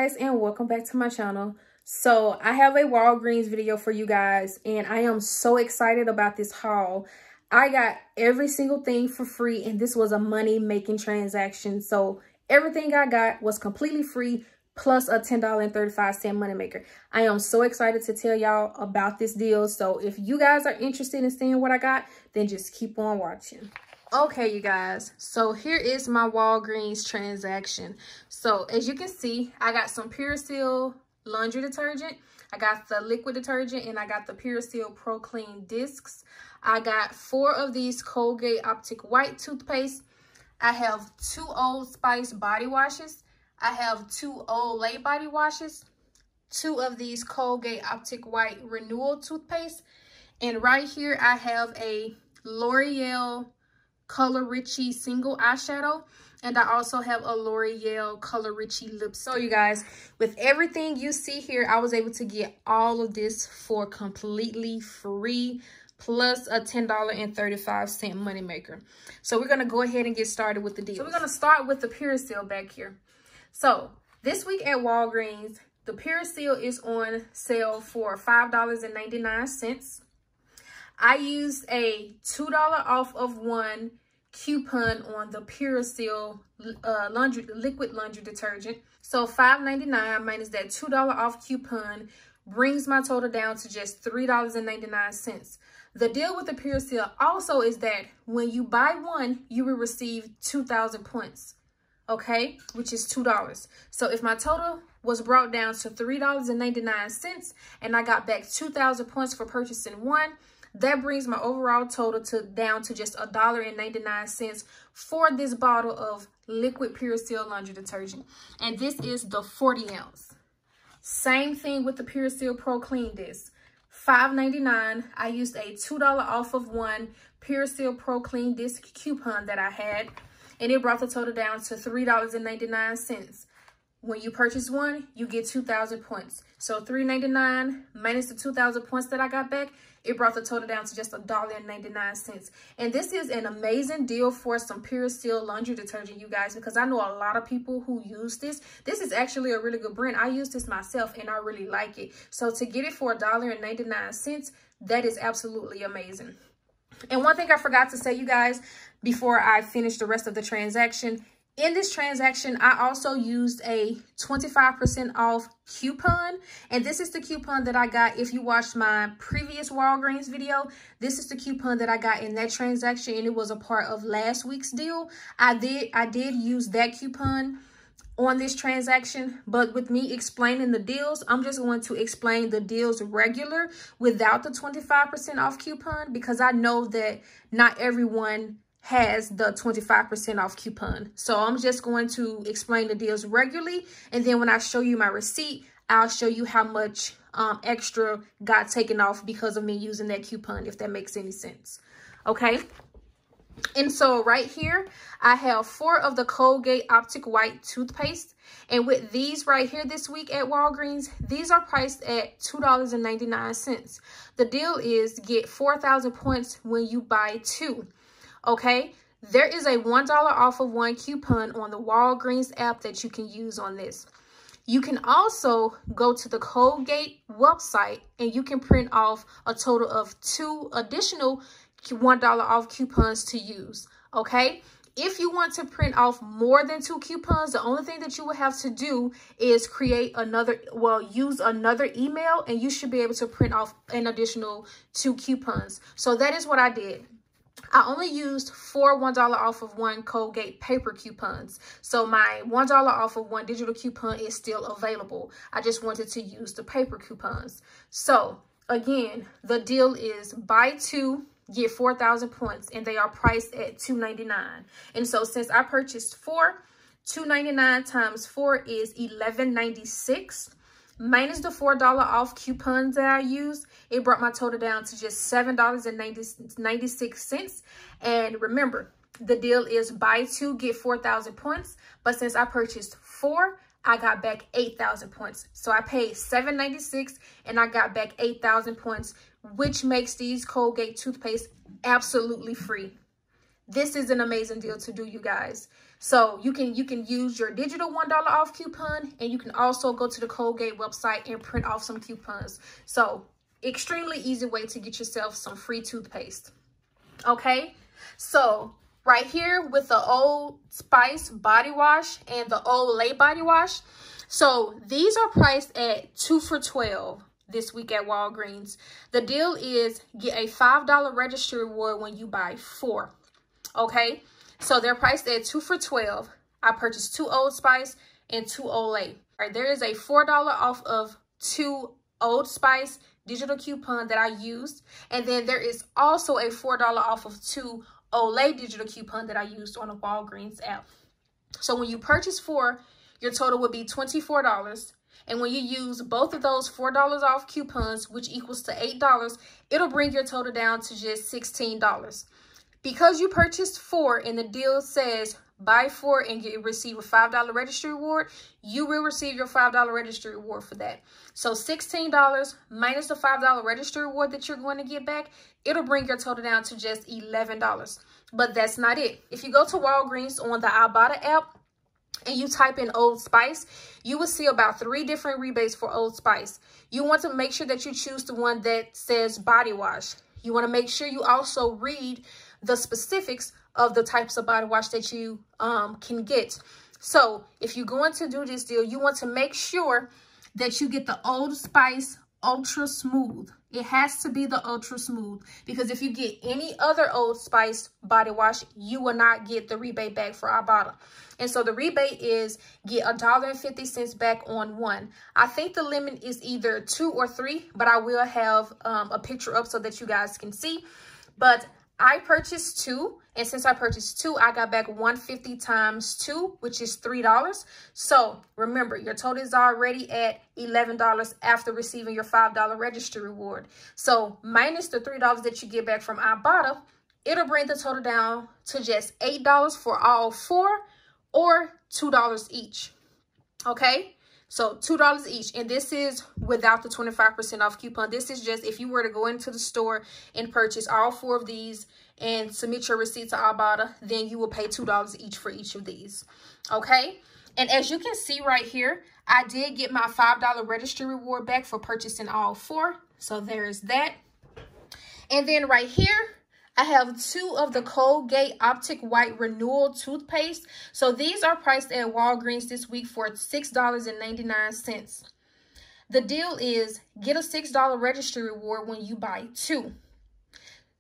guys, and welcome back to my channel. So I have a Walgreens video for you guys, and I am so excited about this haul. I got every single thing for free, and this was a money-making transaction. So everything I got was completely free, plus a $10.35 moneymaker. I am so excited to tell y'all about this deal. So if you guys are interested in seeing what I got, then just keep on watching. Okay, you guys, so here is my Walgreens transaction. So as you can see, I got some Pure Seal laundry detergent, I got the liquid detergent, and I got the Pure Seal Pro Clean discs. I got 4 of these Colgate Optic white toothpaste. I have 2 Old Spice body washes. I have 2 Olay body washes, 2 of these Colgate Optic white Renewal toothpaste, and right here I have a L'Oreal Color Richie single eyeshadow, and I also have a L'Oreal Color Richie lipstick. So you guys, with everything you see here, I was able to get all of this for completely free, plus a $10.35 moneymaker. So we're going to go ahead and get started with the deal. So we're going to start with the Pure Seal back here. So this week at Walgreens, the Pure Seal is on sale for $5.99. I used a $2 off of 1 coupon on the Pure Seal liquid laundry detergent. So $5.99 minus that $2 off coupon brings my total down to just $3.99. The deal with the Pure Seal also is that when you buy one, you will receive 2,000 points, okay, which is $2. So if my total was brought down to $3.99 and I got back 2,000 points for purchasing one, that brings my overall total down to just $1.99 for this bottle of liquid Pure Seal laundry detergent. And this is the 40 ounce. Same thing with the Pure Seal Pro Clean disc. $5.99. I used a $2 off of 1 Pure Seal Pro Clean disc coupon that I had, and it brought the total down to $3.99. When you purchase one, you get 2,000 points. So $3.99 minus the 2,000 points that I got back, it brought the total down to just $1.99. And this is an amazing deal for some Pure Seal laundry detergent, you guys, because I know a lot of people who use this. This is actually a really good brand. I use this myself and I really like it. So to get it for $1.99, that is absolutely amazing. And one thing I forgot to say, you guys, before I finish the rest of the transaction, in this transaction, I also used a 25% off coupon, and this is the coupon that I got. If you watched my previous Walgreens video, this is the coupon that I got in that transaction, and it was a part of last week's deal. I did use that coupon on this transaction, but with me explaining the deals, I'm just going to explain the deals regular without the 25% off coupon, because I know that not everyone has the 25% off coupon. So I'm just going to explain the deals regularly, and then when I show you my receipt, I'll show you how much extra got taken off because of me using that coupon, if that makes any sense. Okay. And so right here, I have 4 of the Colgate Optic White toothpaste. And with these right here this week at Walgreens, these are priced at $2.99. The deal is get 4,000 points when you buy 2. Okay, there is a $1 off of 1 coupon on the Walgreens app that you can use on this. You can also go to the Colgate website and you can print off a total of 2 additional $1 off coupons to use. Okay, if you want to print off more than 2 coupons, the only thing that you will have to do is create another, use another email, and you should be able to print off an additional 2 coupons. So that is what I did. I only used 4 $1 off of 1 Colgate paper coupons. So my $1 off of 1 digital coupon is still available. I just wanted to use the paper coupons. So again, the deal is buy 2, get 4,000 points, and they are priced at $2.99. And so since I purchased 4, $2.99 times 4 is $11.96. Minus the $4 off coupons that I used, it brought my total down to just $7.96. And remember, the deal is buy 2, get 4,000 points. But since I purchased 4, I got back 8,000 points. So I paid $7.96 and I got back 8,000 points, which makes these Colgate toothpaste absolutely free. this is an amazing deal to do, you guys. So you can use your digital $1 off coupon, and you can also go to the Colgate website and print off some coupons. So extremely easy way to get yourself some free toothpaste. Okay, so right here with the Old Spice body wash and the Olay body wash. So these are priced at 2 for $12 this week at Walgreens. The deal is get a $5 registry reward when you buy 4. Okay, so they're priced at 2 for $12. I purchased 2 Old Spice and 2 Olay. All right, there is a $4 off of 2 Old Spice digital coupon that I used, and then there is also a $4 off of 2 Olay digital coupon that I used on a Walgreens app. So when you purchase 4, your total would be $24. And when you use both of those $4 off coupons, which equals to $8, it'll bring your total down to just $16. Because you purchased 4 and the deal says buy 4 and receive a $5 registry reward, you will receive your $5 registry reward for that. So $16 minus the $5 registry reward that you're going to get back, it'll bring your total down to just $11. But that's not it. If you go to Walgreens on the Ebates app and you type in Old Spice, you will see about 3 different rebates for Old Spice. You want to make sure that you choose the one that says body wash. You want to make sure you also read the specifics of the types of body wash that you can get. So if you're going to do this deal, you want to make sure that you get the Old Spice Ultra Smooth. It has to be the Ultra Smooth, because if you get any other Old Spice body wash, you will not get the rebate back for Ebates. And so the rebate is get $1.50 back on 1. I think the limit is either 2 or 3, but I will have a picture up so that you guys can see. But I purchased 2, and since I purchased 2, I got back $1.50 times 2, which is $3. So remember, your total is already at $11 after receiving your $5 registry reward. So minus the $3 that you get back from Ebates, it'll bring the total down to just $8 for all 4, or $2 each. Okay, so $2 each, and this is without the 25% off coupon. This is just if you were to go into the store and purchase all 4 of these and submit your receipt to Ebates, then you will pay $2 each for each of these. Okay, and as you can see right here, I did get my $5 registry reward back for purchasing all 4. So there's that. And then right here, I have 2 of the Colgate Optic White Renewal toothpaste. So these are priced at Walgreens this week for $6.99. The deal is get a $6 registry reward when you buy 2.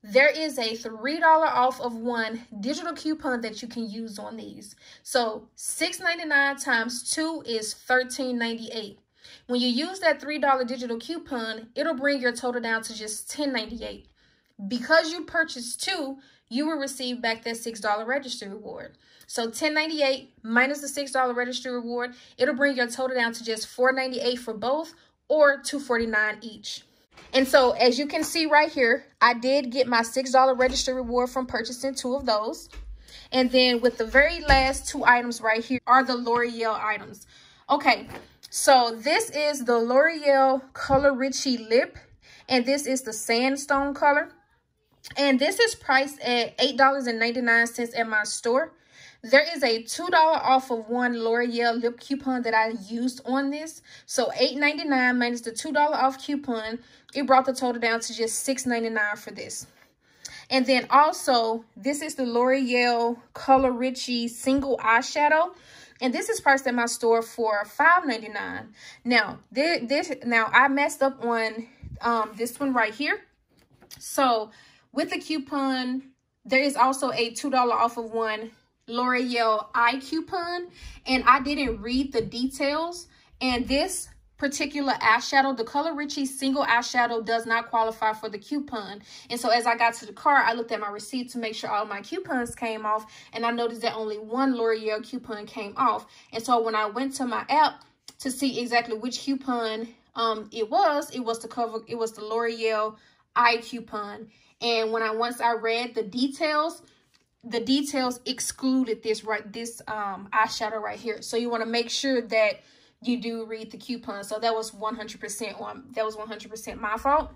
There is a $3 off of 1 digital coupon that you can use on these. So $6.99 times 2 is $13.98. When you use that $3 digital coupon, it'll bring your total down to just $10.98. Because you purchased 2, you will receive back that $6 registry reward. So $10.98 minus the $6 registry reward, it'll bring your total down to just $4.98 for both, or $2.49 each. And so as you can see right here, I did get my $6 registry reward from purchasing 2 of those. And then with the very last 2 items right here are the L'Oreal items. Okay, so this is the L'Oreal Color Richie Lip, and this is the Sandstone color. And this is priced at $8.99 at my store. There is a $2 off of 1 L'Oreal lip coupon that I used on this. So $8.99 minus the $2 off coupon, it brought the total down to just $6.99 for this. And then also, this is the L'Oreal Color Richie Single Eyeshadow. And this is priced at my store for $5.99. Now, now I messed up on this one right here. So with the coupon, there is also a $2 off of 1 L'Oreal eye coupon, and I didn't read the details. And this particular eyeshadow, the Color Richie Single Eyeshadow, does not qualify for the coupon. And so as I got to the car, I looked at my receipt to make sure all my coupons came off, and I noticed that only 1 L'Oreal coupon came off. And so when I went to my app to see exactly which coupon it was the L'Oreal eye coupon. And once I read the details excluded this eyeshadow right here. So you want to make sure that you do read the coupon. So that was 100% my fault.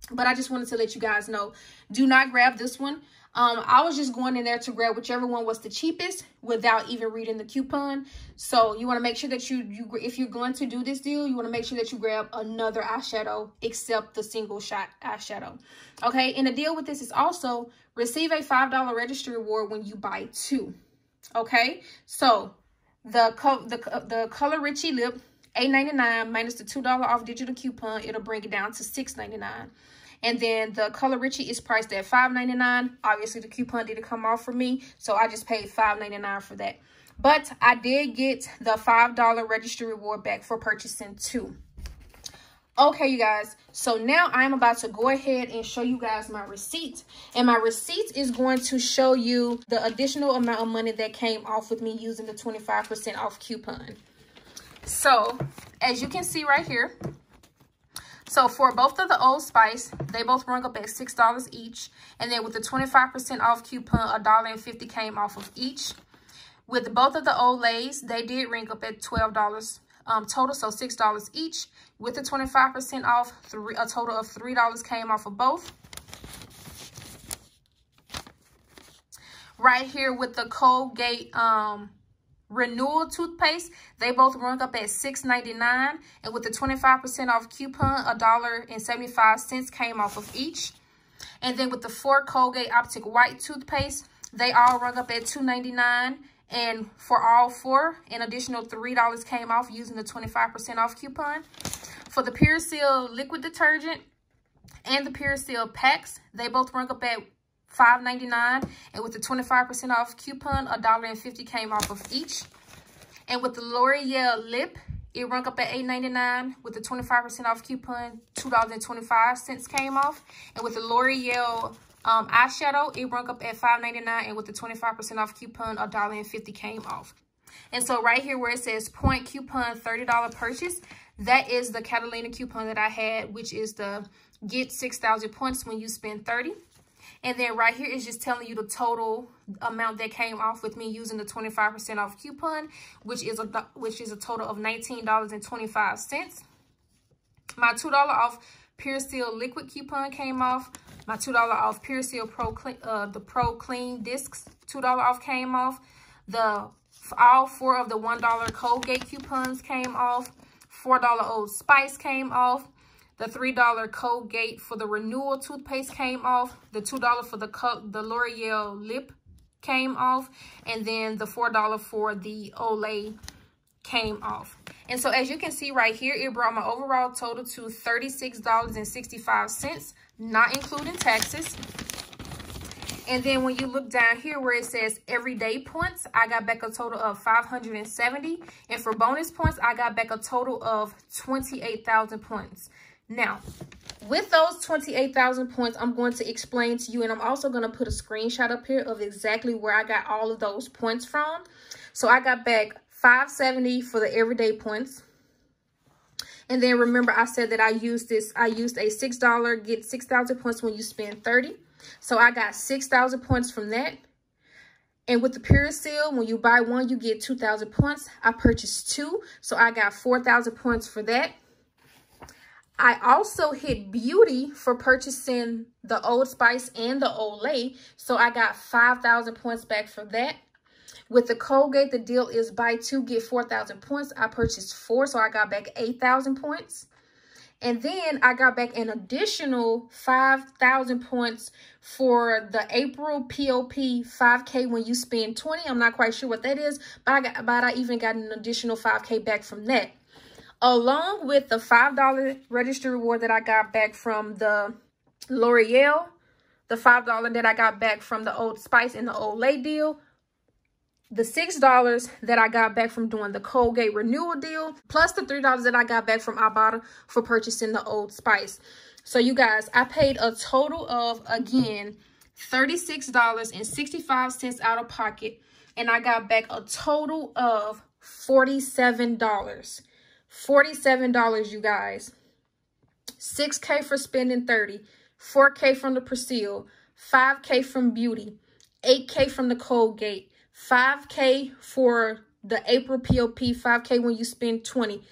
But I just wanted to let you guys know, do not grab this one. I was just going in there to grab whichever one was the cheapest without even reading the coupon. So you want to make sure that if you're going to do this deal, you want to make sure that you grab another eyeshadow except the single shot eyeshadow. Okay, and the deal with this is also receive a $5 registry reward when you buy 2. Okay, so the Color Richie lip, $8.99 minus the $2 off digital coupon, it'll bring it down to $6.99. And then the Color Richie is priced at $5.99. Obviously, the coupon didn't come off for me, so I just paid $5.99 for that. But I did get the $5 registry reward back for purchasing 2. Okay, you guys, so now I'm about to go ahead and show you guys my receipt. And my receipt is going to show you the additional amount of money that came off with me using the 25% off coupon. So, as you can see right here, so for both of the Old Spice, they both rung up at $6 each. And then with the 25% off coupon, $1.50 came off of each. With both of the Olays, they did ring up at $12 total, so $6 each. With the 25% off, a total of $3 came off of both. Right here with the Colgate Renewal toothpaste, they both rung up at $6.99, and with the 25% off coupon, $1.75 came off of each. And then with the 4 Colgate Optic white toothpaste, they all rung up at $2.99, and for all 4, an additional $3 came off using the 25% off coupon. For the Pure Seal liquid detergent and the Pure Seal packs, they both rung up at $5.99, and with the 25% off coupon, $1.50 came off of each. And with the L'Oreal lip, it rung up at $8.99. With the 25% off coupon, $2.25 came off. And with the L'Oreal eyeshadow, it rung up at $5.99, and with the 25% off coupon, $1.50 came off. And so right here where it says point coupon $30 purchase, that is the Catalina coupon that I had, which is the get 6,000 points when you spend 30. And then right here is just telling you the total amount that came off with me using the 25% off coupon, which is a total of $19.25. My $2 off Pure Seal liquid coupon came off. My $2 off Pure Seal Pro Clean discs, $2 off came off. All 4 of the $1 Colgate coupons came off. $4 Old Spice came off. The $3 Colgate for the Renewal toothpaste came off. The $2 for the L'Oreal lip came off. And then the $4 for the Olay came off. And so as you can see right here, it brought my overall total to $36.65, not including taxes. And then when you look down here where it says everyday points, I got back a total of 570. And for bonus points, I got back a total of 28,000 points. Now, with those 28,000 points, I'm going to explain to you, and I'm also going to put a screenshot up here of exactly where I got all of those points from. So I got back 570 for the everyday points. And then remember, I said that I used a $6 get 6,000 points when you spend 30. So I got 6,000 points from that. And with the Pure Seal, when you buy 1, you get 2,000 points. I purchased 2, so I got 4,000 points for that. I also hit Beauty for purchasing the Old Spice and the Olay, so I got 5,000 points back for that. With the Colgate, the deal is buy 2, get 4,000 points. I purchased 4, so I got back 8,000 points. And then I got back an additional 5,000 points for the April POP 5K when you spend 20. I'm not quite sure what that is, but I even got an additional 5K back from that. Along with the $5 registry reward that I got back from the L'Oreal, the $5 that I got back from the Old Spice and the Olay deal, the $6 that I got back from doing the Colgate Renewal deal, plus the $3 that I got back from Ibotta for purchasing the Old Spice. So you guys, I paid a total of, again, $36.65 out of pocket, and I got back a total of $47. $47, you guys. $6K for spending 30, $4K from the Persil, $5K from Beauty, $8K from the Colgate, $5K for the April POP 5K when you spend 20,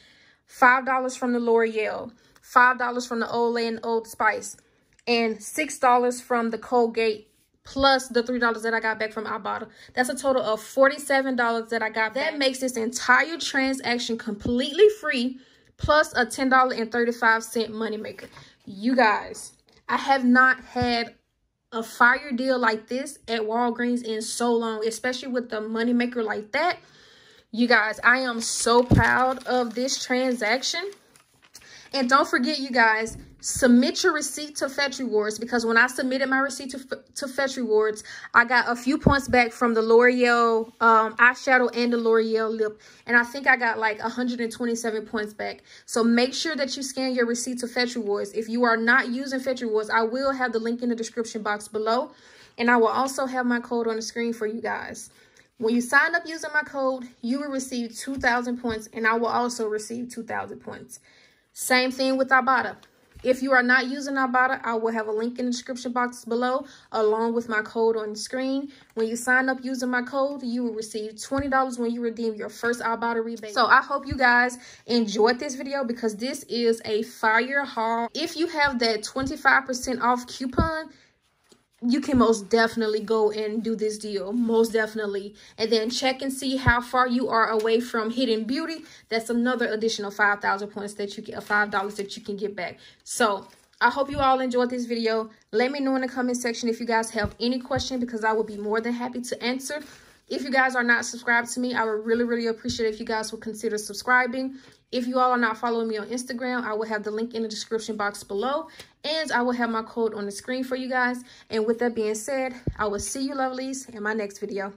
$5 from the L'Oreal, $5 from the Olay and Old Spice, and $6 from the Colgate, plus the $3 that I got back from Ibotta. That's a total of $47 that I got back. That makes this entire transaction completely free, plus a $10.35 moneymaker. You guys, I have not had a fire deal like this at Walgreens in so long, especially with the moneymaker like that. You guys, I am so proud of this transaction. And don't forget, you guys, submit your receipt to Fetch Rewards, because when I submitted my receipt to Fetch Rewards, I got a few points back from the L'Oreal eyeshadow and the L'Oreal lip. And I think I got like 127 points back. So make sure that you scan your receipt to Fetch Rewards. If you are not using Fetch Rewards, I will have the link in the description box below. And I will also have my code on the screen for you guys. When you sign up using my code, you will receive 2,000 points, and I will also receive 2,000 points. Same thing with Ibotta. If you are not using Ibotta, I will have a link in the description box below, along with my code on the screen. When you sign up using my code, you will receive $20 when you redeem your first Ibotta rebate. So I hope you guys enjoyed this video, because this is a fire haul. If you have that 25% off coupon, you can most definitely go and do this deal, most definitely. And then check and see how far you are away from Hidden Beauty. That's another additional 5,000 points that you get, $5 that you can get back. So I hope you all enjoyed this video. Let me know in the comment section if you guys have any question, because I will be more than happy to answer. If you guys are not subscribed to me, I would really, really appreciate it if you guys would consider subscribing. If you all are not following me on Instagram, I will have the link in the description box below. And I will have my code on the screen for you guys. And with that being said, I will see you lovelies in my next video.